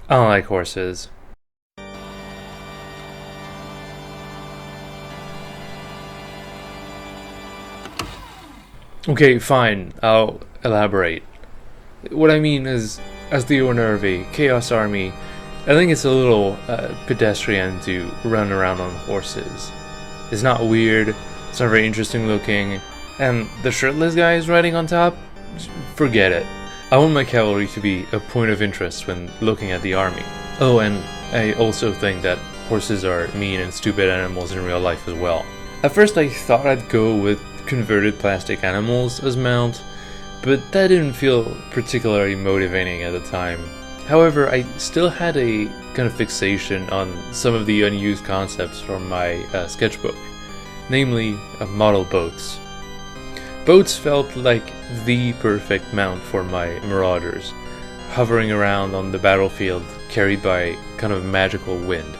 I don't like horses. Okay, fine, I'll elaborate. What I mean is, as the owner of a Chaos Army, I think it's a little pedestrian to run around on horses. It's not weird, it's not very interesting looking, and the shirtless guy is riding on top? Forget it. I want my cavalry to be a point of interest when looking at the army. Oh, and I also think that horses are mean and stupid animals in real life as well. At first I thought I'd go with converted plastic animals as mount, but that didn't feel particularly motivating at the time. However, I still had a kind of fixation on some of the unused concepts from my sketchbook, namely model boats. Boats felt like the perfect mount for my marauders, hovering around on the battlefield carried by kind of magical wind.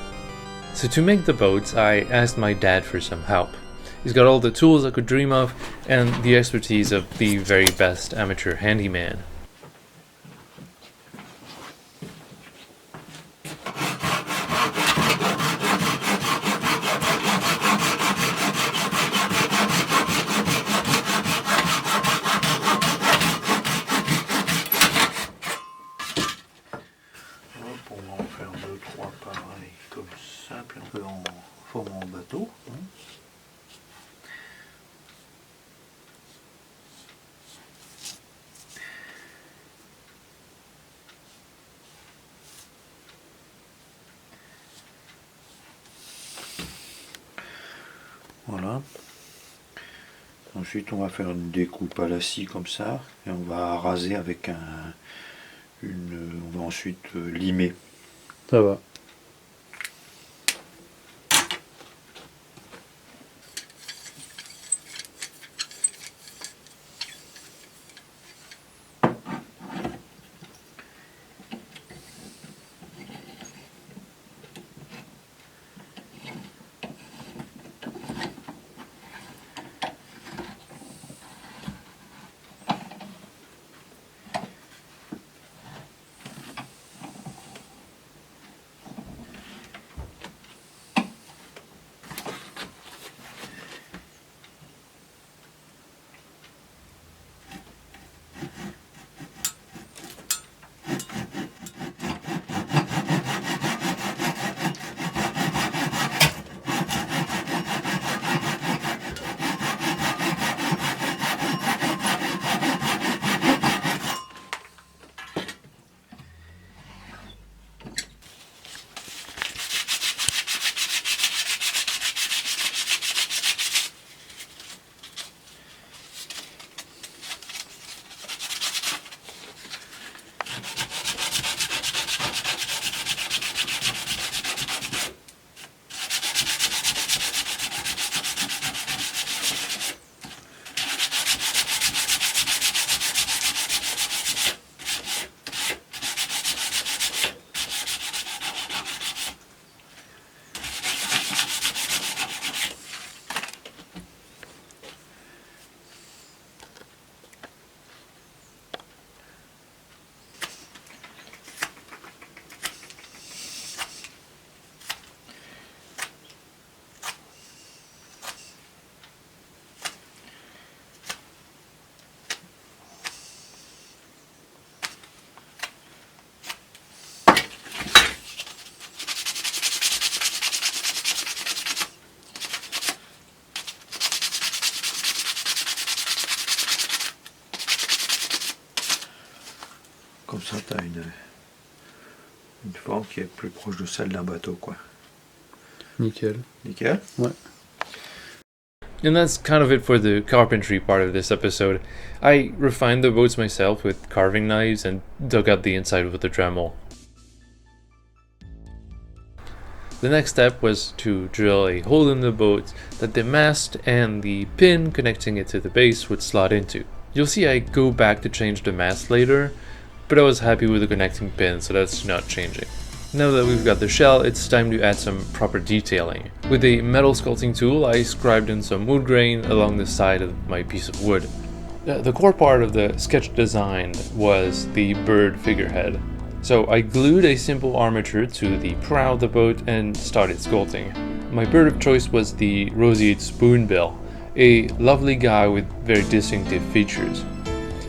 So to make the boats, I asked my dad for some help. He's got all the tools I could dream of and the expertise of the very best amateur handyman. Hop, on va en faire deux, trois pareils comme ça, puis un peu en forme en bateau. Voilà. Ensuite, on va faire une découpe à la scie comme ça, et on va raser avec on va ensuite limer. Ça va. Comme ça, tu as une forme qui est plus proche de celle d'un bateau, quoi. Nickel. Nickel. Ouais. And that's kind of it for the carpentry part of this episode. I refined the boats myself with carving knives and dug out the inside with a Dremel. The next step was to drill a hole in the boat that the mast and the pin connecting it to the base would slot into. You'll see I go back to change the mast later, but I was happy with the connecting pin, so that's not changing. Now that we've got the shell, it's time to add some proper detailing. With a metal sculpting tool, I scribed in some wood grain along the side of my piece of wood. The core part of the sketch design was the bird figurehead. So I glued a simple armature to the prow of the boat and started sculpting. My bird of choice was the roseate spoonbill, a lovely guy with very distinctive features.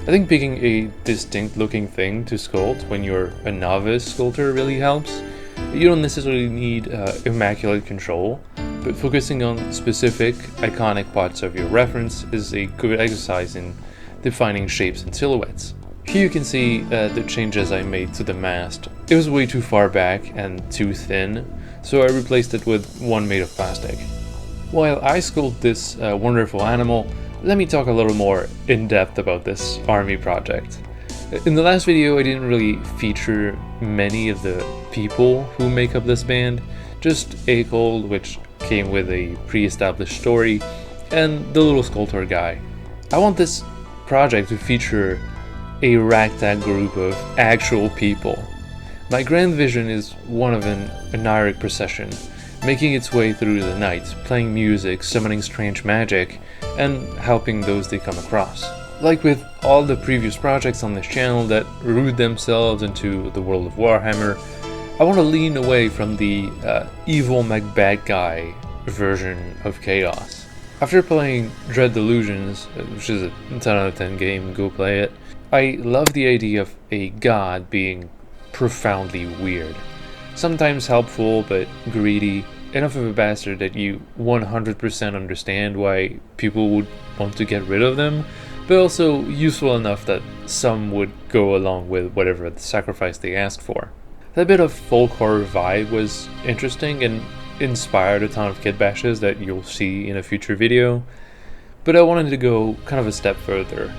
I think picking a distinct looking thing to sculpt when you're a novice sculptor really helps. You don't necessarily need immaculate control, but focusing on specific, iconic parts of your reference is a good exercise in defining shapes and silhouettes. Here you can see the changes I made to the mast. It was way too far back and too thin, so I replaced it with one made of plastic. While I sculpt this wonderful animal, let me talk a little more in depth about this army project. In the last video I didn't really feature many of the people who make up this band, just Akold, which came with a pre-established story, and the little sculptor guy. I want this project to feature a ragtag group of actual people. My grand vision is one of an oniric procession, making its way through the night, playing music, summoning strange magic, and helping those they come across. Like with all the previous projects on this channel that root themselves into the world of Warhammer, I want to lean away from the evil McBad guy version of Chaos. After playing Dread Delusions, which is a 10 out of 10 game, go play it, I love the idea of a god being profoundly weird. Sometimes helpful, but greedy, enough of a bastard that you 100% understand why people would want to get rid of them, but also useful enough that some would go along with whatever the sacrifice they asked for. That bit of folk horror vibe was interesting and inspired a ton of kit bashes that you'll see in a future video, but I wanted to go kind of a step further.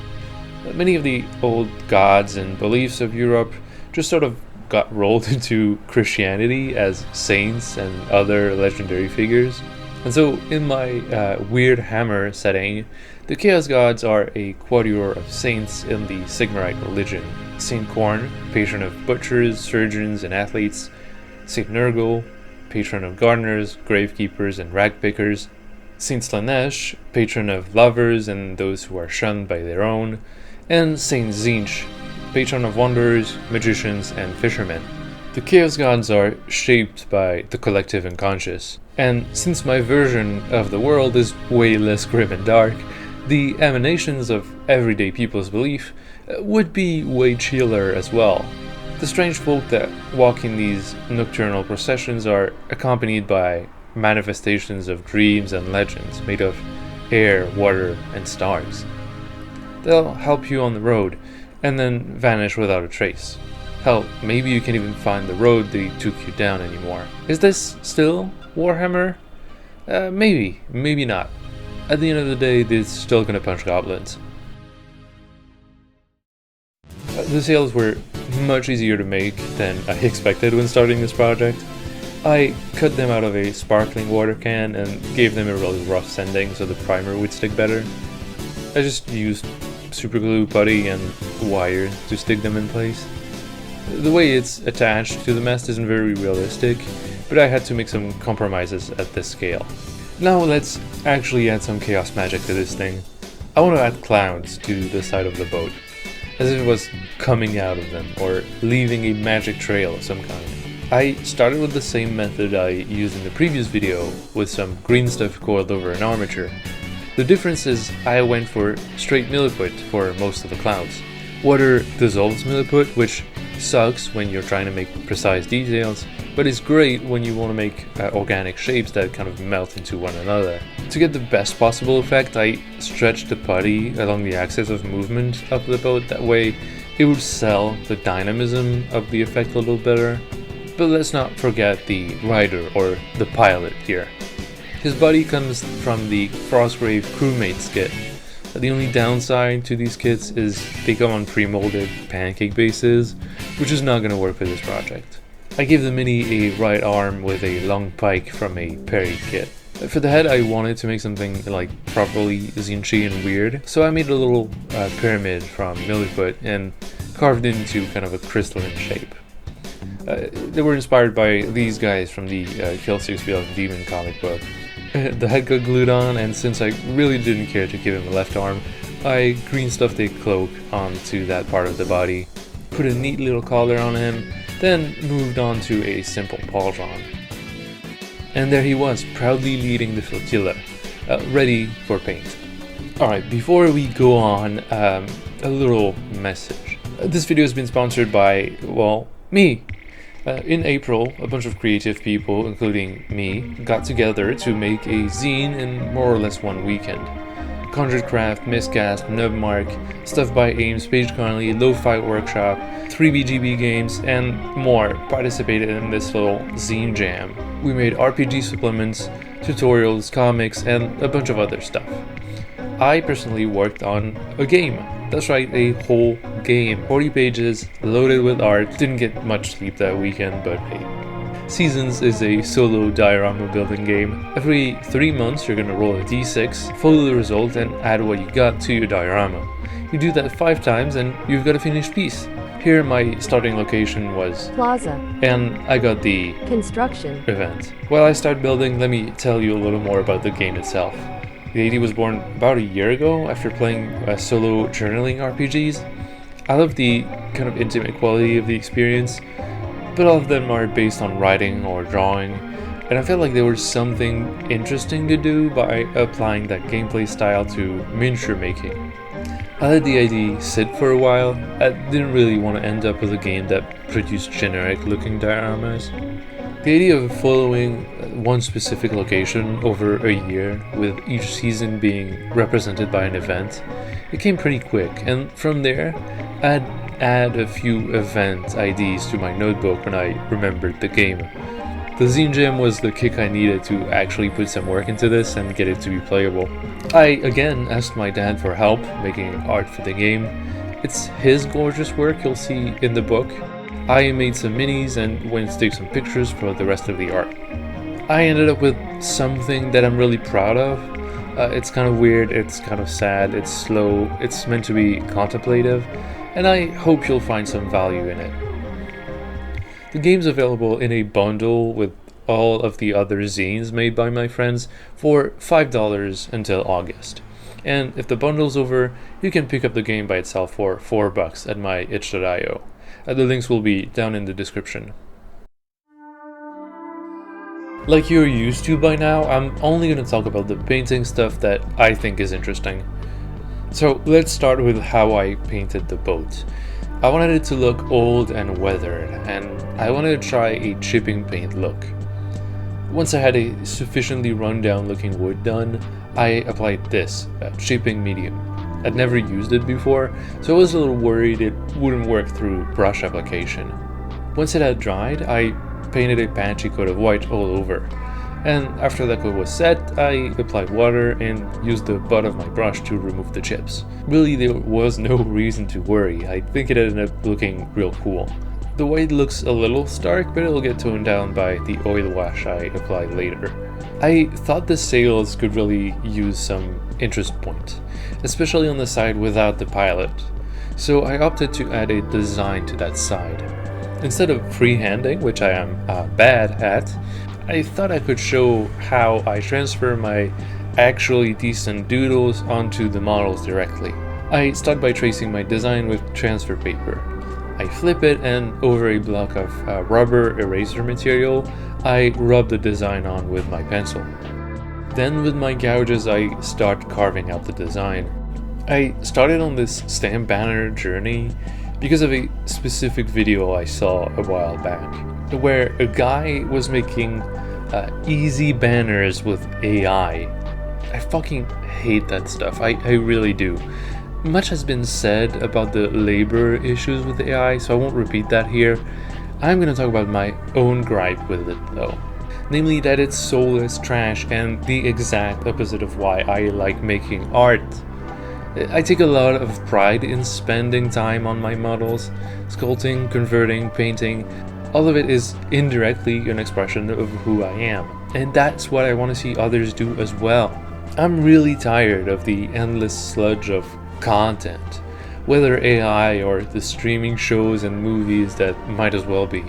Many of the old gods and beliefs of Europe just sort of got rolled into Christianity as saints and other legendary figures. And so in my weird hammer setting, the Chaos Gods are a quatuor of saints in the Sigmarite religion. Saint Korn, patron of butchers, surgeons, and athletes. Saint Nurgle, patron of gardeners, gravekeepers, and ragpickers. Saint Slanesh, patron of lovers and those who are shunned by their own. And Saint Zinch, patron of wanderers, magicians, and fishermen. The Chaos Gods are shaped by the collective unconscious, and since my version of the world is way less grim and dark, the emanations of everyday people's belief would be way chiller as well. The strange folk that walk in these nocturnal processions are accompanied by manifestations of dreams and legends made of air, water, and stars. They'll help you on the road, and then vanish without a trace. Hell, maybe you can't even find the road they took you down anymore. Is this still Warhammer? Maybe, maybe not. At the end of the day, they're still gonna punch goblins. The sails were much easier to make than I expected when starting this project. I cut them out of a sparkling water can and gave them a really rough sanding so the primer would stick better. I just used super glue, putty, and wire to stick them in place. The way it's attached to the mast isn't very realistic, but I had to make some compromises at this scale. Now let's actually add some chaos magic to this thing. I want to add clouds to the side of the boat, as if it was coming out of them, or leaving a magic trail of some kind. I started with the same method I used in the previous video, with some green stuff coiled over an armature. The difference is I went for straight milliput for most of the clouds. Water dissolves milliput, which sucks when you're trying to make precise details, but is great when you want to make organic shapes that kind of melt into one another. To get the best possible effect, I stretched the putty along the axis of movement of the boat, that way it would sell the dynamism of the effect a little better. But let's not forget the rider, or the pilot here. His body comes from the Frostgrave Crewmates kit. The only downside to these kits is they come on pre-molded pancake bases, which is not going to work for this project. I gave the Mini a right arm with a long pike from a Perry kit. For the head I wanted to make something like properly zinchy and weird, so I made a little pyramid from milliput and carved it into kind of a crystalline shape. They were inspired by these guys from the Kill 6 Beyond Demon comic book. The head got glued on, and since I really didn't care to give him a left arm, I green stuffed a cloak onto that part of the body, put a neat little collar on him, then moved on to a simple pauldron. And there he was, proudly leading the flotilla, ready for paint. Alright, before we go on, a little message. This video has been sponsored by, well, me. In April, a bunch of creative people, including me, got together to make a zine in more or less one weekend. Conjured Craft, Miscast, Nubmark, Stuff by Ames, Paige Conley, Lo-Fi Workshop, 3BGB Games, and more participated in this little zine jam. We made RPG supplements, tutorials, comics, and a bunch of other stuff. I personally worked on a game. That's right, a whole game. 40 pages, loaded with art. Didn't get much sleep that weekend, but hey. Seasons is a solo diorama building game. Every 3 months you're gonna roll a d6, follow the result, and add what you got to your diorama. You do that 5 times and you've got a finished piece. Here my starting location was Plaza, and I got the Construction, event. While I start building, let me tell you a little more about the game itself. The idea was born about a year ago after playing solo journaling RPGs. I love the kind of intimate quality of the experience, but all of them are based on writing or drawing, and I felt like there was something interesting to do by applying that gameplay style to miniature making. I let the idea sit for a while. I didn't really want to end up with a game that produced generic looking dioramas. The idea of following one specific location over a year, with each season being represented by an event, it came pretty quick, and from there I'd add a few event IDs to my notebook when I remembered the game. The zine jam was the kick I needed to actually put some work into this and get it to be playable. I again asked my dad for help making art for the game. It's his gorgeous work you'll see in the book. I made some minis and went to take some pictures for the rest of the art. I ended up with something that I'm really proud of. It's kind of weird, it's kind of sad, it's slow, it's meant to be contemplative, and I hope you'll find some value in it. The game's available in a bundle with all of the other zines made by my friends for $5 until August. And if the bundle's over, you can pick up the game by itself for $4 at my itch.io. The links will be down in the description. Like you're used to by now, I'm only going to talk about the painting stuff that I think is interesting. So let's start with how I painted the boat. I wanted it to look old and weathered, and I wanted to try a chipping paint look. Once I had a sufficiently rundown looking wood done, I applied this, chipping medium. I'd never used it before, so I was a little worried it wouldn't work through brush application. Once it had dried, I painted a patchy coat of white all over, and after that coat was set, I applied water and used the butt of my brush to remove the chips. Really, there was no reason to worry. I think it ended up looking real cool. The white looks a little stark, but it'll get toned down by the oil wash I applied later. I thought the sails could really use some interest point, especially on the side without the pilot, so I opted to add a design to that side. Instead of freehanding, which I am bad at, I thought I could show how I transfer my actually decent doodles onto the models directly. I start by tracing my design with transfer paper. I flip it, and over a block of rubber eraser material, I rub the design on with my pencil. Then with my gouges I start carving out the design. I started on this stamp banner journey because of a specific video I saw a while back, where a guy was making easy banners with AI. I fucking hate that stuff, I really do. Much has been said about the labor issues with AI, so I won't repeat that here. I'm gonna talk about my own gripe with it though. Namely that it's soulless trash and the exact opposite of why I like making art. I take a lot of pride in spending time on my models, sculpting, converting, painting. All of it is indirectly an expression of who I am, and that's what I want to see others do as well. I'm really tired of the endless sludge of content, whether AI or the streaming shows and movies that might as well be.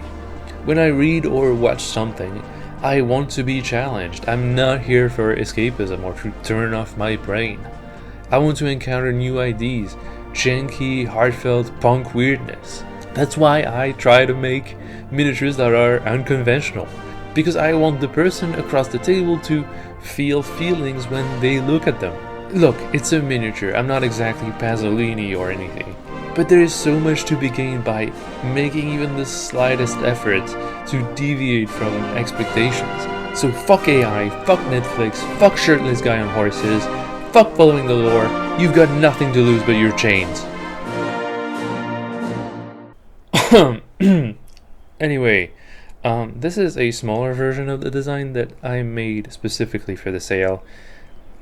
When I read or watch something, I want to be challenged. I'm not here for escapism or to turn off my brain. I want to encounter new ideas, janky, heartfelt punk weirdness. That's why I try to make miniatures that are unconventional, because I want the person across the table to feel feelings when they look at them. Look, it's a miniature, I'm not exactly Pasolini or anything, but there is so much to be gained by making even the slightest effort to deviate from expectations. So fuck AI, fuck Netflix, fuck shirtless guy on horses, fuck following the lore, you've got nothing to lose but your chains. Anyway, this is a smaller version of the design that I made specifically for the sale.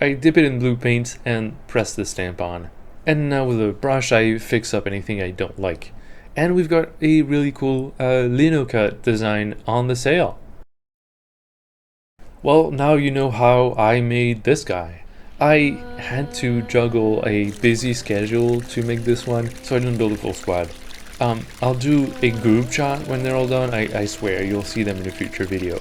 I dip it in blue paint and press the stamp on. And now with a brush I fix up anything I don't like. And we've got a really cool lino cut design on the sale. Well, now you know how I made this guy. I had to juggle a busy schedule to make this one, so I didn't build a full squad. I'll do a group shot when they're all done. I swear you'll see them in a future video.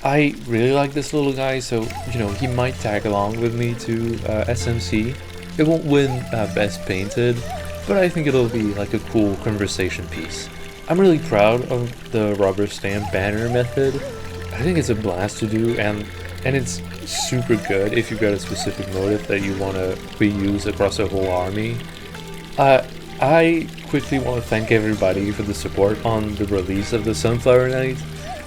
I really like this little guy, so you know he might tag along with me to SMC. It won't win best painted, but I think it'll be like a cool conversation piece. I'm really proud of the rubber stamp banner method. I think it's a blast to do, and it's super good if you've got a specific motive that you want to reuse across a whole army. I quickly want to thank everybody for the support on the release of the Sunflower Night.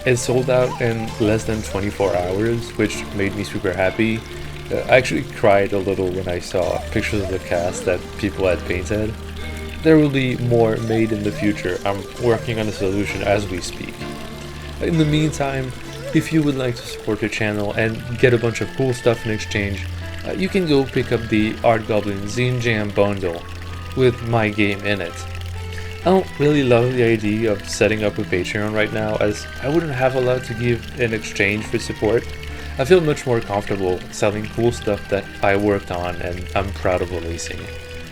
It sold out in less than 24 hours, which made me super happy. I actually cried a little when I saw pictures of the cast that people had painted. There will be more made in the future. I'm working on a solution as we speak. In the meantime, if you would like to support the channel and get a bunch of cool stuff in exchange, you can go pick up the Art Goblin Zine Jam bundle with my game in it. I don't really love the idea of setting up a Patreon right now, as I wouldn't have a lot to give in exchange for support. I feel much more comfortable selling cool stuff that I worked on and I'm proud of releasing.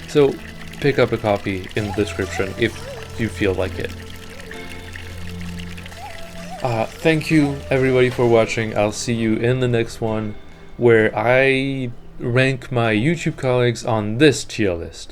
So pick up a copy in the description if you feel like it. Thank you everybody for watching. I'll see you in the next one, where I rank my YouTube colleagues on this tier list.